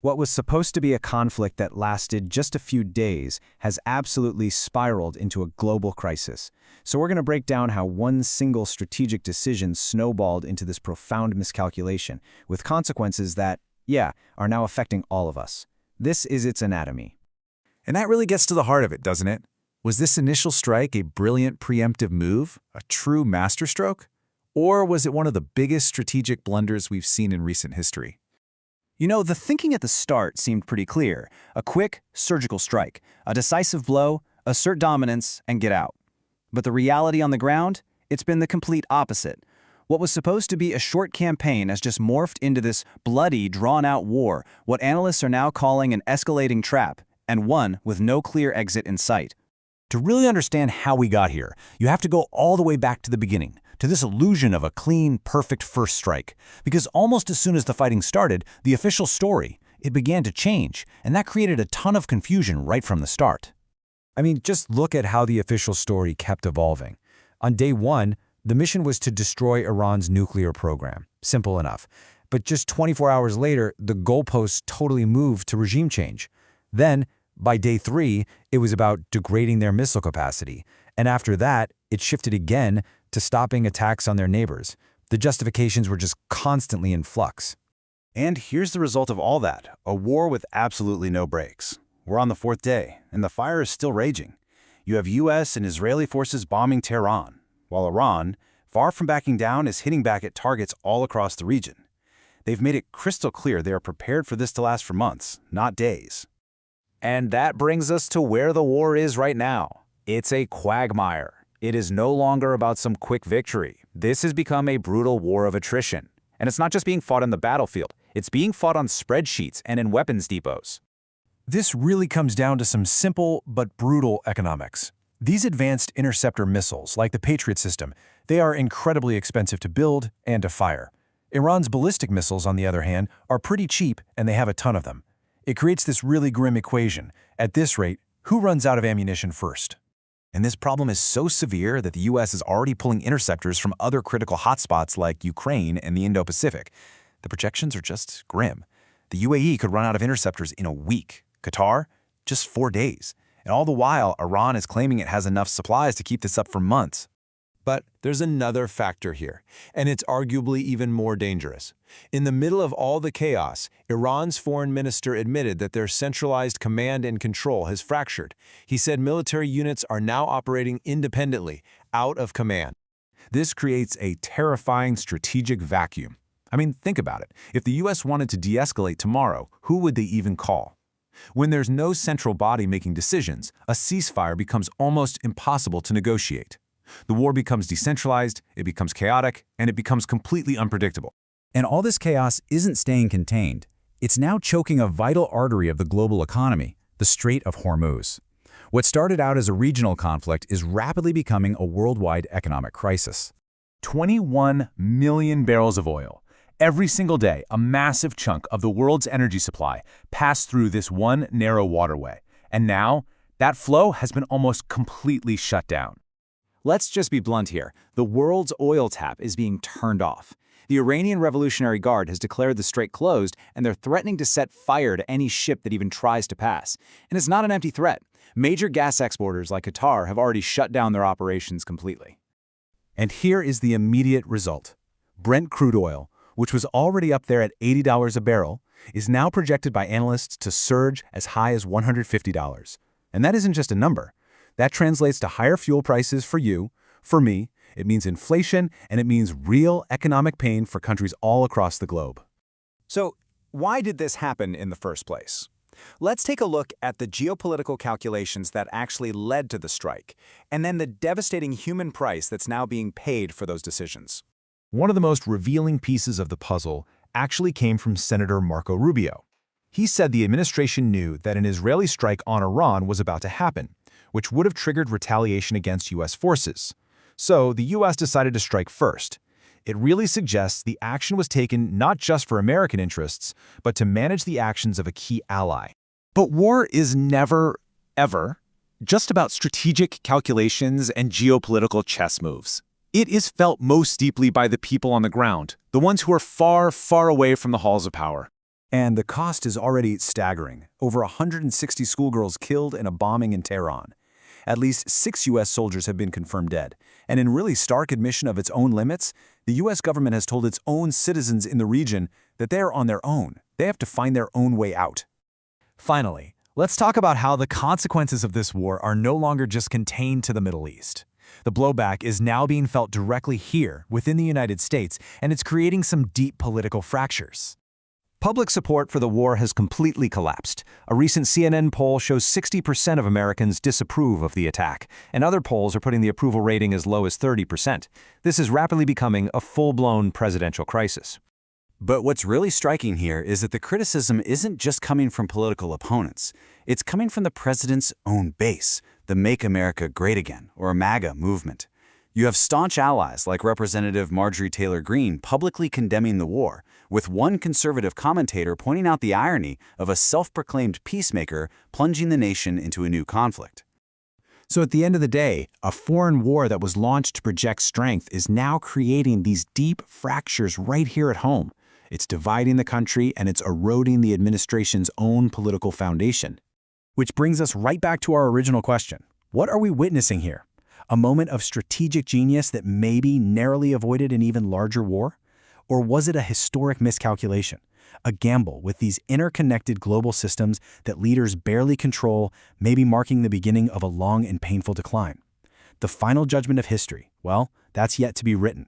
What was supposed to be a conflict that lasted just a few days has absolutely spiraled into a global crisis. So we're going to break down how one single strategic decision snowballed into this profound miscalculation, with consequences that, yeah, are now affecting all of us. This is its anatomy. And that really gets to the heart of it, doesn't it? Was this initial strike a brilliant preemptive move, a true masterstroke? Or was it one of the biggest strategic blunders we've seen in recent history? You know, the thinking at the start seemed pretty clear. A quick, surgical strike, a decisive blow, assert dominance, and get out. But the reality on the ground? It's been the complete opposite. What was supposed to be a short campaign has just morphed into this bloody, drawn-out war, what analysts are now calling an escalating trap, and one with no clear exit in sight. To really understand how we got here, you have to go all the way back to the beginning, to this illusion of a clean, perfect first strike. Because almost as soon as the fighting started, the official story, it began to change, and that created a ton of confusion right from the start. I mean, just look at how the official story kept evolving. On day one, the mission was to destroy Iran's nuclear program. Simple enough. But just 24 hours later, the goalposts totally moved to regime change. Then, by day 3, it was about degrading their missile capacity. And after that, it shifted again to stopping attacks on their neighbors. The justifications were just constantly in flux. And here's the result of all that, a war with absolutely no breaks. We're on the 4th day, and the fire is still raging. You have US and Israeli forces bombing Tehran, while Iran, far from backing down, is hitting back at targets all across the region. They've made it crystal clear they are prepared for this to last for months, not days. And that brings us to where the war is right now. It's a quagmire. It is no longer about some quick victory. This has become a brutal war of attrition. And it's not just being fought on the battlefield. It's being fought on spreadsheets and in weapons depots. This really comes down to some simple but brutal economics. These advanced interceptor missiles, like the Patriot system, they are incredibly expensive to build and to fire. Iran's ballistic missiles, on the other hand, are pretty cheap and they have a ton of them. It creates this really grim equation. At this rate, who runs out of ammunition first? And this problem is so severe that the US is already pulling interceptors from other critical hotspots like Ukraine and the Indo-Pacific. The projections are just grim. The UAE could run out of interceptors in a week. Qatar, just 4 days. And all the while, Iran is claiming it has enough supplies to keep this up for months. But there's another factor here, and it's arguably even more dangerous. In the middle of all the chaos, Iran's foreign minister admitted that their centralized command and control has fractured. He said military units are now operating independently, out of command. This creates a terrifying strategic vacuum. I mean, think about it. If the US wanted to de-escalate tomorrow, who would they even call? When there's no central body making decisions, a ceasefire becomes almost impossible to negotiate. The war becomes decentralized, it becomes chaotic, and it becomes completely unpredictable. And all this chaos isn't staying contained. It's now choking a vital artery of the global economy, the Strait of Hormuz. What started out as a regional conflict is rapidly becoming a worldwide economic crisis. 21 million barrels of oil. Every single day, a massive chunk of the world's energy supply passed through this one narrow waterway. And now, that flow has been almost completely shut down. Let's just be blunt here. The world's oil tap is being turned off. The Iranian Revolutionary Guard has declared the strait closed, and they're threatening to set fire to any ship that even tries to pass. And it's not an empty threat. Major gas exporters like Qatar have already shut down their operations completely. And here is the immediate result. Brent crude oil, which was already up there at $80 a barrel, is now projected by analysts to surge as high as $150. And that isn't just a number. That translates to higher fuel prices for you, for me. It means inflation, and it means real economic pain for countries all across the globe. So, why did this happen in the first place? Let's take a look at the geopolitical calculations that actually led to the strike, and then the devastating human price that's now being paid for those decisions. One of the most revealing pieces of the puzzle actually came from Senator Marco Rubio. He said the administration knew that an Israeli strike on Iran was about to happen, which would have triggered retaliation against U.S. forces. So the U.S. decided to strike first. It really suggests the action was taken not just for American interests, but to manage the actions of a key ally. But war is never, ever, just about strategic calculations and geopolitical chess moves. It is felt most deeply by the people on the ground, the ones who are far, far away from the halls of power. And the cost is already staggering. Over 160 schoolgirls killed in a bombing in Tehran. At least 6 U.S. soldiers have been confirmed dead. And in really stark admission of its own limits, the U.S. government has told its own citizens in the region that they are on their own. They have to find their own way out. Finally, let's talk about how the consequences of this war are no longer just contained to the Middle East. The blowback is now being felt directly here, within the United States, and it's creating some deep political fractures. Public support for the war has completely collapsed. A recent CNN poll shows 60% of Americans disapprove of the attack, and other polls are putting the approval rating as low as 30%. This is rapidly becoming a full-blown presidential crisis. But what's really striking here is that the criticism isn't just coming from political opponents. It's coming from the president's own base, the Make America Great Again, or MAGA movement. You have staunch allies like Representative Marjorie Taylor Greene publicly condemning the war, with one conservative commentator pointing out the irony of a self-proclaimed peacemaker plunging the nation into a new conflict. So at the end of the day, a foreign war that was launched to project strength is now creating these deep fractures right here at home. It's dividing the country and it's eroding the administration's own political foundation. Which brings us right back to our original question. What are we witnessing here? A moment of strategic genius that maybe narrowly avoided an even larger war? Or was it a historic miscalculation? A gamble with these interconnected global systems that leaders barely control, maybe marking the beginning of a long and painful decline? The final judgment of history, well, that's yet to be written.